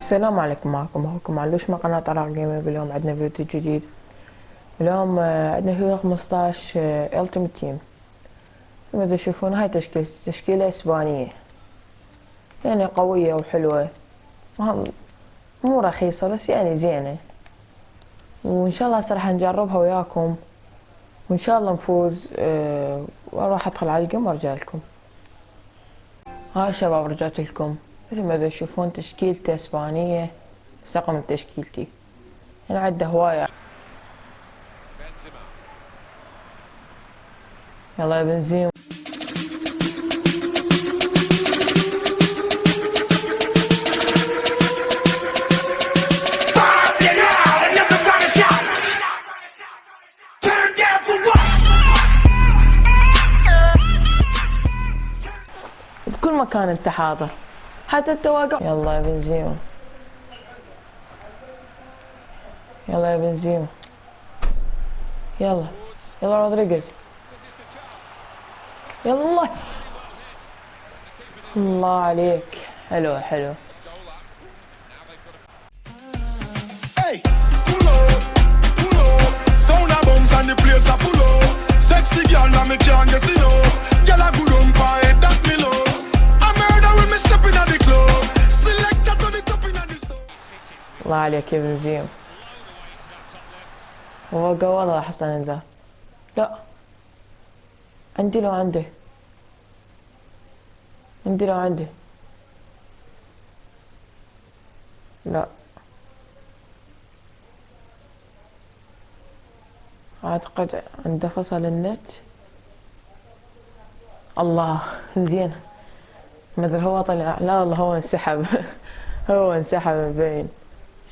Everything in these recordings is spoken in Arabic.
السلام عليكم، معكم اخوكم علوش من قناة عراق جيمر. اليوم عندنا فيديو جديد. اليوم عندنا فيديو 15 التيمت تيم. مثل تشوفون هاي تشكيلة اسبانية، يعني قوية وحلوة، مو رخيصة بس يعني زينة، وان شاء الله هسه راح نجربها وياكم وان شاء الله نفوز. واروح ادخل على الجيم وارجع لكم. هاي شباب رجعت لكم. مثل ما تشوفون تشكيلتي اسبانية، بس رقم تشكيلتي هنا عده هواية. يلا يا بنزيما. بكل مكان انت حاضر، حتى انت واقف. يلا يا بنزيما، يلا يا بنزيما، يلا يلا رودريغيز، يلا الله عليك. حلو حلو. الله عليك يا بنزيما. هو والله حسن ذا. لا، عندي لو عنده، عندي لو عنده. لا، اعتقد عنده فصل النت. الله زين. مثل هو طلع، لا والله هو انسحب. هو انسحب باين،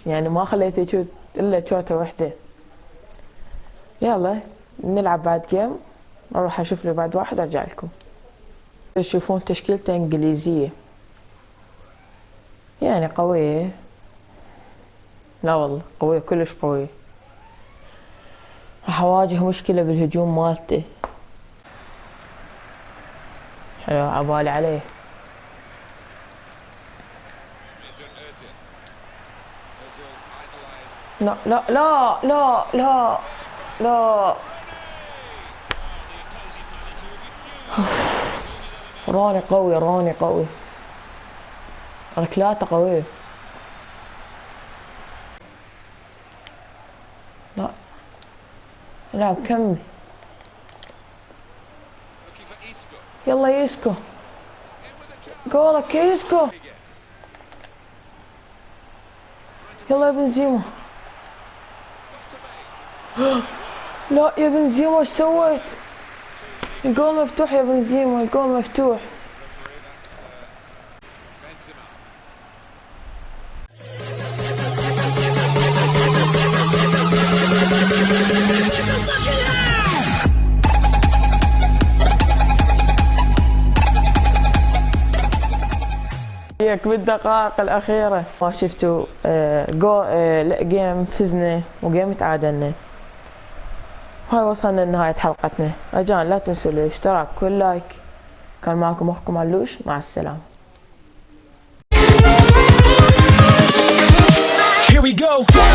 يعني ما خليته يشوت الا شوطة وحدة. يلا نلعب بعد جيم، اروح اشوف لي بعد واحد ارجع لكم. تشوفون تشكيلته انجليزية، يعني قوية. لا والله قوية، كلش قوية. راح اواجه مشكلة بالهجوم مالته. حلو، عبالي عليه. لا لا لا لا لا لا. روني قوي، روني قوي، ركلاته قوية. لا لا، كمل. يلا يسكو، جولك يسكو. يلا يا بنزيما. لا يا بنزيما، ايش سويت؟ الجول مفتوح يا بنزيما، الجول مفتوح. هيك بالدقائق الأخيرة ما شفتوا جيم فزنا وجيم تعادلنا. هاي وصلنا لنهاية حلقتنا. رجاء لا تنسوا الاشتراك واللايك. كان معكم أخوكم علوش، مع السلامة. Here we go.